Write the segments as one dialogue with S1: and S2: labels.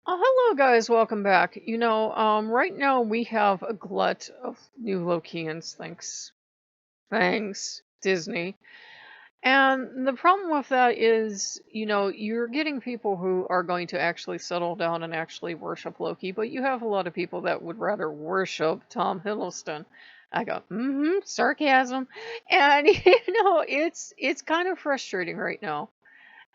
S1: Hello guys, welcome back. Right now we have a glut of new Lokeans, thanks Disney. And the problem with that is, you're getting people who are going to actually settle down and actually worship Loki, but you have a lot of people that would rather worship Tom Hiddleston. I go, sarcasm. And it's kind of frustrating right now.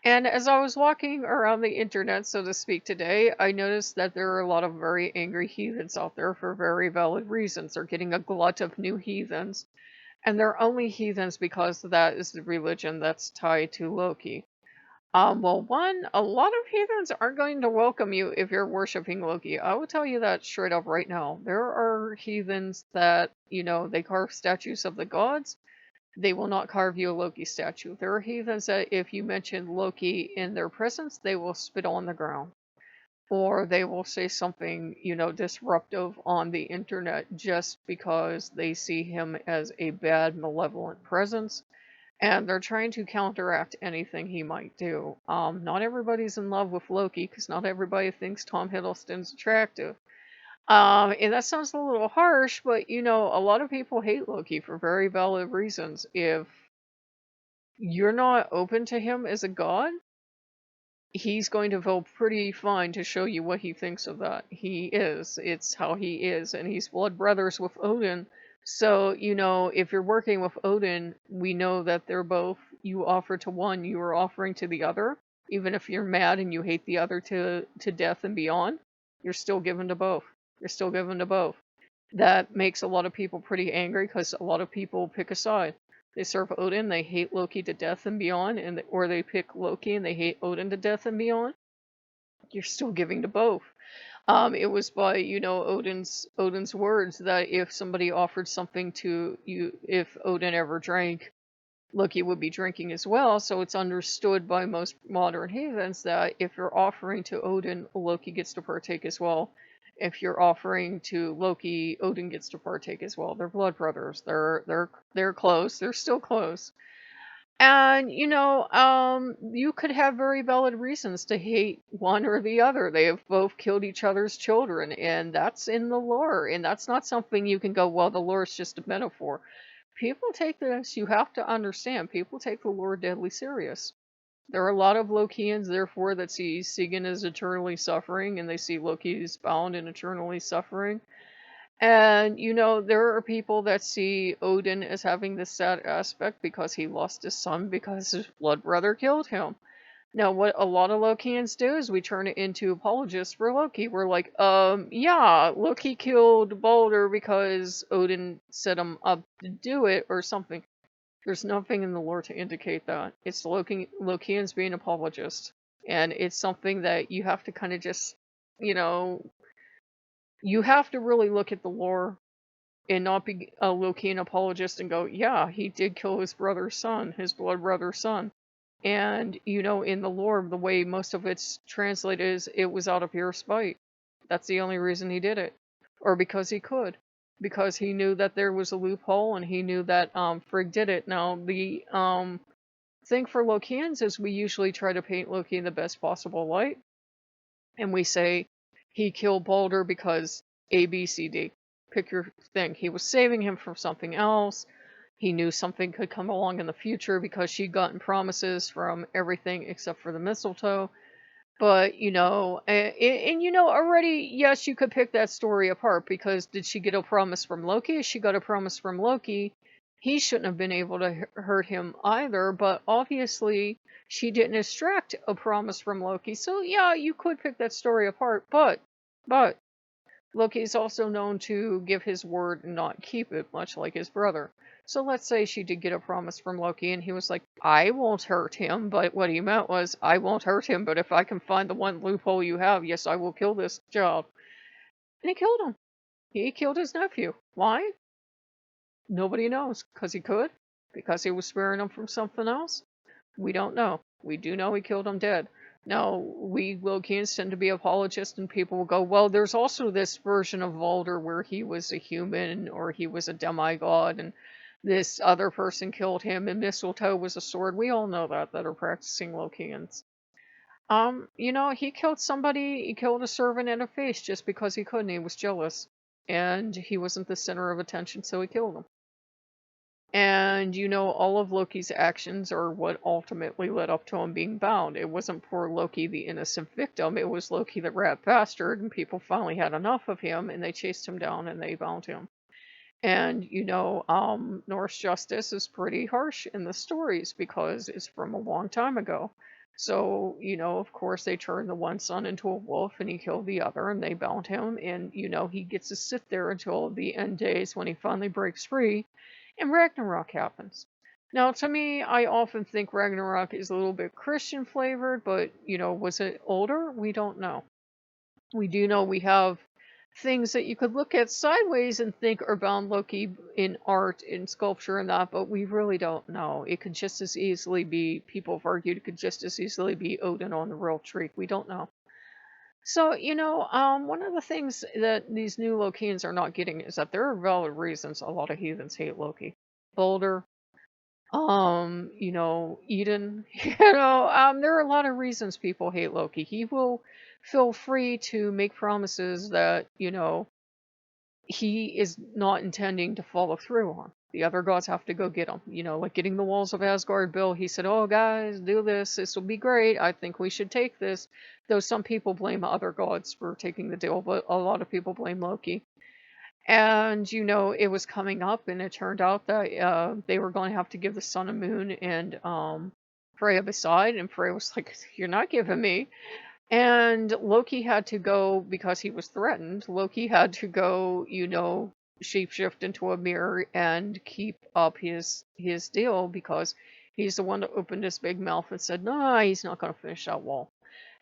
S1: And as I was walking around the internet, so to speak, today, I noticed that there are a lot of very angry heathens out there for very valid reasons. They're getting a glut of new heathens, and they're only heathens because that is the religion that's tied to Loki. Well, one, a lot of heathens aren't going to welcome you if you're worshiping Loki. I will tell you that straight up right now. There are heathens that, they carve statues of the gods. They will not carve you a Loki statue. There are heathens that if you mention Loki in their presence, they will spit on the ground. Or they will say something, disruptive on the internet just because they see him as a bad, malevolent presence. And they're trying to counteract anything he might do. Not everybody's in love with Loki because not everybody thinks Tom Hiddleston's attractive. And that sounds a little harsh, but a lot of people hate Loki for very valid reasons. If you're not open to him as a god, he's going to feel pretty fine to show you what he thinks of that. He is. It's how he is. And he's blood brothers with Odin. So, if you're working with Odin, we know that they're both, you offer to one, you are offering to the other. Even if you're mad and you hate the other to death and beyond, you're still given to both. You're still given to both. That makes a lot of people pretty angry because a lot of people pick a side. They serve Odin, they hate Loki to death and beyond, or they pick Loki and they hate Odin to death and beyond. You're still giving to both. It was by Odin's words that if somebody offered something to you, if Odin ever drank, Loki would be drinking as well. So it's understood by most modern heathens that if you're offering to Odin, Loki gets to partake as well. If you're offering to Loki, Odin gets to partake as well. They're blood brothers. They're close. They're still close. And you could have very valid reasons to hate one or the other. They have both killed each other's children, and that's in the lore. And that's not something you can go, well, the lore is just a metaphor. People take this, you have to understand, people take the lore deadly serious. There are a lot of Lokeans, therefore, that see Sigyn as eternally suffering, and they see Loki as bound and eternally suffering. And, there are people that see Odin as having this sad aspect because he lost his son because his blood brother killed him. Now, what a lot of Lokeans do is we turn it into apologists for Loki. We're like, yeah, Loki killed Balder because Odin set him up to do it or something. There's nothing in the lore to indicate that. It's Lokeans being apologists. And it's something that you have to kind of just, you know, you have to really look at the lore and not be a Lokean apologist and go, yeah, he did kill his brother's son, his blood brother's son. And, in the lore, the way most of it's translated is it was out of pure spite. That's the only reason he did it. Or because he could. Because he knew that there was a loophole and he knew that Frigg did it. Now, the thing for Lokeans is we usually try to paint Loki in the best possible light. And we say he killed Balder because A, B, C, D. Pick your thing. He was saving him from something else. He knew something could come along in the future because she'd gotten promises from everything except for the mistletoe. But, already, yes, you could pick that story apart because did she get a promise from Loki? She got a promise from Loki. He shouldn't have been able to hurt him either, but obviously she didn't extract a promise from Loki. So, yeah, you could pick that story apart, but Loki is also known to give his word and not keep it, much like his brother. So let's say she did get a promise from Loki and he was like, I won't hurt him, but what he meant was, I won't hurt him, but if I can find the one loophole you have, yes, I will kill this child. And he killed him. He killed his nephew. Why? Nobody knows. Because he could? Because he was sparing him from something else? We don't know. We do know he killed him dead. Now, we Lokians tend to be apologists, and people will go, well, there's also this version of Balder where he was a human, or he was a demigod, and this other person killed him, and mistletoe was a sword. We all know that are practicing Lokians. He killed somebody, he killed a servant in a face just because he could, and he was jealous. And he wasn't the center of attention, so he killed him. And all of Loki's actions are what ultimately led up to him being bound. It wasn't poor Loki, the innocent victim. It was Loki, the rat bastard, and people finally had enough of him, and they chased him down and they bound him. And Norse justice is pretty harsh in the stories because it's from a long time ago. So, of course, they turned the one son into a wolf and he killed the other and they bound him. And, he gets to sit there until the end days when he finally breaks free and Ragnarok happens. Now, to me, I often think Ragnarok is a little bit Christian flavored, but, was it older? We don't know. We do know we have things that you could look at sideways and think are bound Loki in art, in sculpture, and that, but we really don't know. It could just as easily be, people have argued, it could just as easily be Odin on the real tree. We don't know. So, one of the things that these new Lokeans are not getting is that there are valid reasons a lot of heathens hate Loki. Boulder, Eden, there are a lot of reasons people hate Loki. He will feel free to make promises that, he is not intending to follow through on. The other gods have to go get him. Like getting the walls of Asgard built. He said, "Oh, guys, do this. This will be great. I think we should take this." Though some people blame other gods for taking the deal, but a lot of people blame Loki. And, it was coming up, and it turned out that they were going to have to give the sun and moon and Freya beside. And Freya was like, "You're not giving me." And Loki had to go because he was threatened. Loki had to go, shapeshift into a mirror and keep up his deal because he's the one that opened his big mouth and said, "No, he's not going to finish that wall."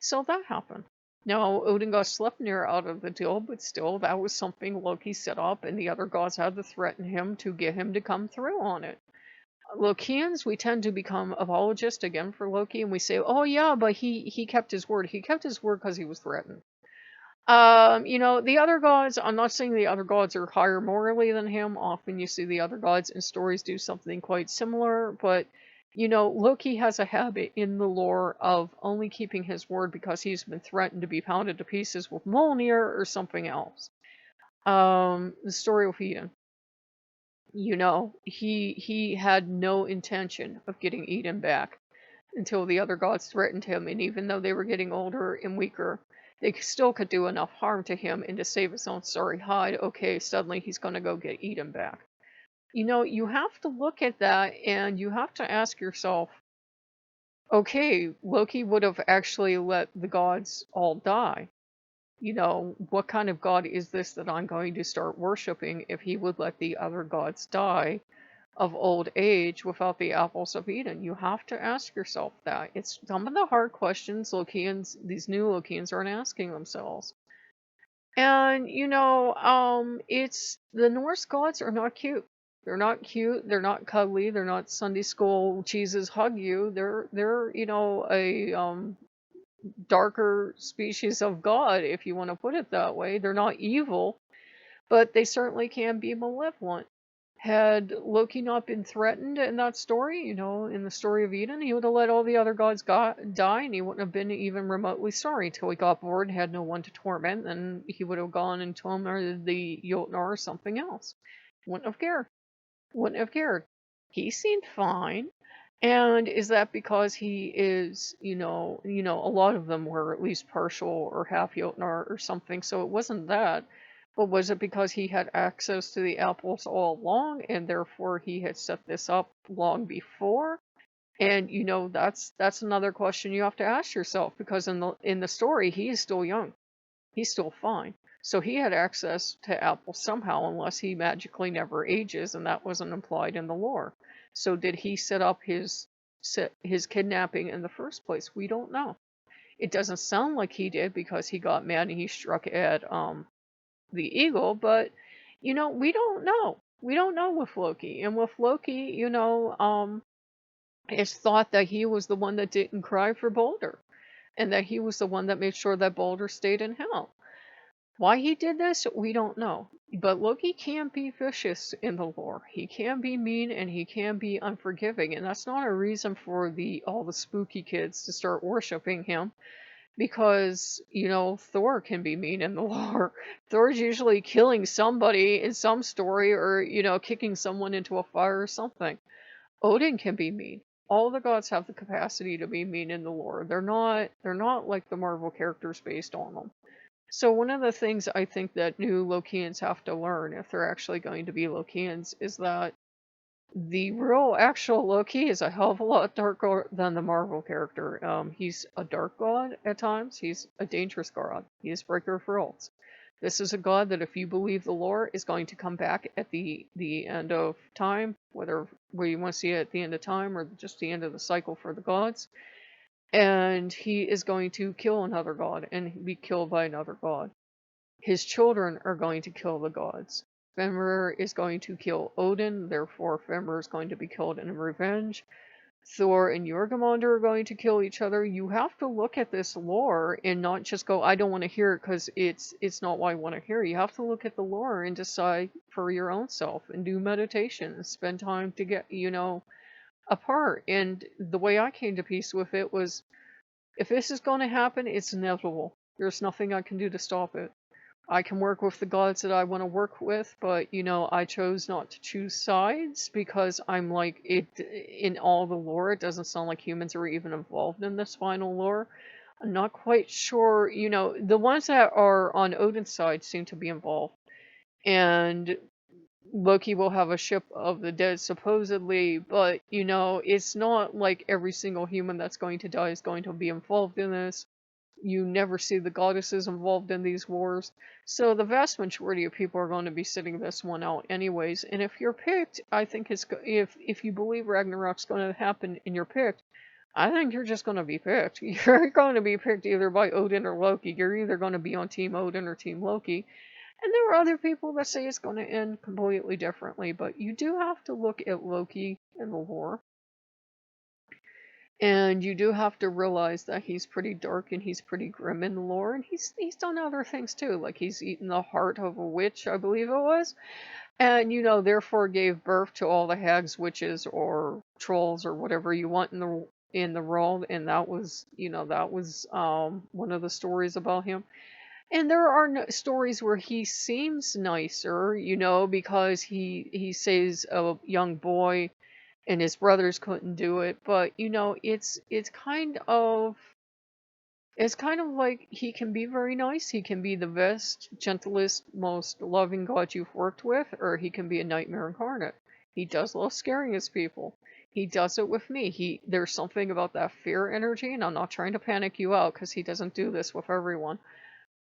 S1: So that happened. Now, Odin got Sleipnir out of the deal, but still, that was something Loki set up, and the other gods had to threaten him to get him to come through on it. Lokeans, we tend to become apologists again for Loki, and we say, "Oh yeah, but he kept his word. He kept his word because he was threatened." The other gods, I'm not saying the other gods are higher morally than him. Often you see the other gods in stories do something quite similar, but Loki has a habit in the lore of only keeping his word because he's been threatened to be pounded to pieces with Mjolnir or something else. The story of Eden. He had no intention of getting Eden back until the other gods threatened him, and even though they were getting older and weaker, they still could do enough harm to him, and to save his own sorry hide, okay, suddenly he's going to go get Eden back. You have to look at that, and you have to ask yourself, okay, Loki would have actually let the gods all die. What kind of god is this that I'm going to start worshiping if he would let the other gods die of old age without the apples of Eden? You have to ask yourself that. It's some of the hard questions these new Lokeans aren't asking themselves. And, it's the Norse gods are not cute. They're not cute. They're not cuddly. They're not Sunday school cheeses hug you. They're a darker species of god, if you want to put it that way. They're not evil, but they certainly can be malevolent. Had Loki not been threatened in that story, in the story of Eden, he would have let all the other gods die, and he wouldn't have been even remotely sorry till he got bored and had no one to torment, and he would have gone and tormented the Jotnar or something else. Wouldn't have cared. Wouldn't have cared. He seemed fine. And is that because he is, a lot of them were at least partial or half Jotnar or something, so it wasn't that. But was it because he had access to the apples all along, and therefore he had set this up long before? And that's another question you have to ask yourself, because in the story he is still young, he's still fine, so he had access to apples somehow, unless he magically never ages, and that wasn't implied in the lore. So did he set up his kidnapping in the first place? We don't know. It doesn't sound like he did because he got mad and he struck at the eagle, but we don't know. We don't know with Loki. And with Loki, it's thought that he was the one that didn't cry for Balder, and that he was the one that made sure that Balder stayed in hell. Why he did this, we don't know. But Loki can be vicious in the lore. He can be mean and he can be unforgiving, and that's not a reason for the all the spooky kids to start worshiping him because, Thor can be mean in the lore. Thor's usually killing somebody in some story or, kicking someone into a fire or something. Odin can be mean. All the gods have the capacity to be mean in the lore. They're not like the Marvel characters based on them. So one of the things I think that new Lokeans have to learn, if they're actually going to be Lokeans, is that the real actual Loki is a hell of a lot darker than the Marvel character. He's a dark god at times. He's a dangerous god. He is breaker of worlds. This is a god that, if you believe the lore, is going to come back at the end of time, whether you want to see it at the end of time or just the end of the cycle for the gods. And he is going to kill another god and be killed by another god. His children are going to kill the gods. Fenrir is going to kill Odin, therefore Fenrir is going to be killed in revenge. Thor and Jormungandr are going to kill each other. You have to look at this lore and not just go, I don't want to hear it because it's not what I want to hear. You have to look at the lore and decide for your own self and do meditation and spend time to get, apart. And the way I came to peace with it was, if this is going to happen, it's inevitable. There's nothing I can do to stop it. I can work with the gods that I want to work with, but I chose not to choose sides because I'm like, in all the lore, it doesn't sound like humans are even involved in this final lore. I'm not quite sure, the ones that are on Odin's side seem to be involved. And Loki will have a ship of the dead supposedly, but it's not like every single human that's going to die is going to be involved in this. You never see the goddesses involved in these wars. So the vast majority of people are going to be sitting this one out anyways. And if you're picked, I think if you believe Ragnarok's going to happen and you're picked, I think you're just going to be picked. You're going to be picked either by Odin or Loki. You're either going to be on Team Odin or Team Loki. And there are other people that say it's going to end completely differently, but you do have to look at Loki in the lore. And you do have to realize that he's pretty dark and he's pretty grim in the lore, and he's done other things too, like he's eaten the heart of a witch, I believe it was, and therefore gave birth to all the hags, witches, or trolls, or whatever you want in the world, and that was one of the stories about him. And there are stories where he seems nicer, because he saves a young boy and his brothers couldn't do it, but it's kind of like he can be very nice. He can be the best, gentlest, most loving god you've worked with, or he can be a nightmare incarnate. He does love scaring his people. He does it with me. There's something about that fear energy, and I'm not trying to panic you out because he doesn't do this with everyone.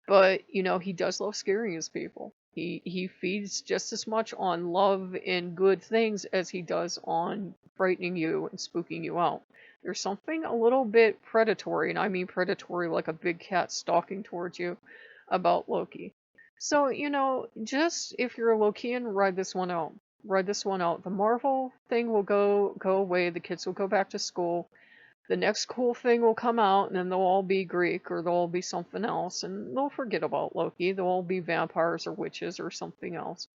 S1: But, he does love scaring his people. He feeds just as much on love and good things as he does on frightening you and spooking you out. There's something a little bit predatory, and I mean predatory like a big cat stalking towards you, about Loki. So, just if you're a Lokean, ride this one out. Ride this one out. The Marvel thing will go away. The kids will go back to school. The next cool thing will come out, and then they'll all be Greek, or they'll all be something else, and they'll forget about Loki. They'll all be vampires or witches or something else.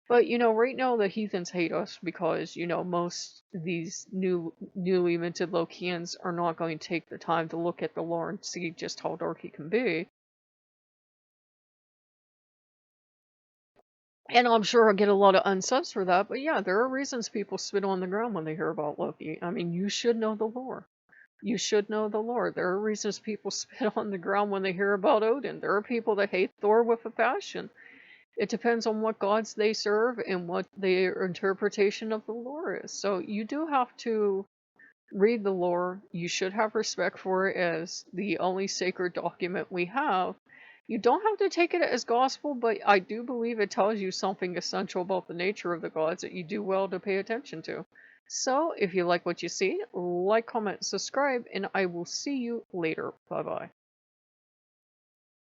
S1: But, right now the heathens hate us because, most of these newly minted Lokeans are not going to take the time to look at the lore and see just how dark he can be. And I'm sure I'll get a lot of unsubs for that, but yeah, there are reasons people spit on the ground when they hear about Loki. I mean, you should know the lore. You should know the lore. There are reasons people spit on the ground when they hear about Odin. There are people that hate Thor with a passion. It depends on what gods they serve and what their interpretation of the lore is. So you do have to read the lore. You should have respect for it as the only sacred document we have. You don't have to take it as gospel, but I do believe it tells you something essential about the nature of the gods that you do well to pay attention to. So, if you like what you see, like, comment, subscribe, and I will see you later. Bye-bye.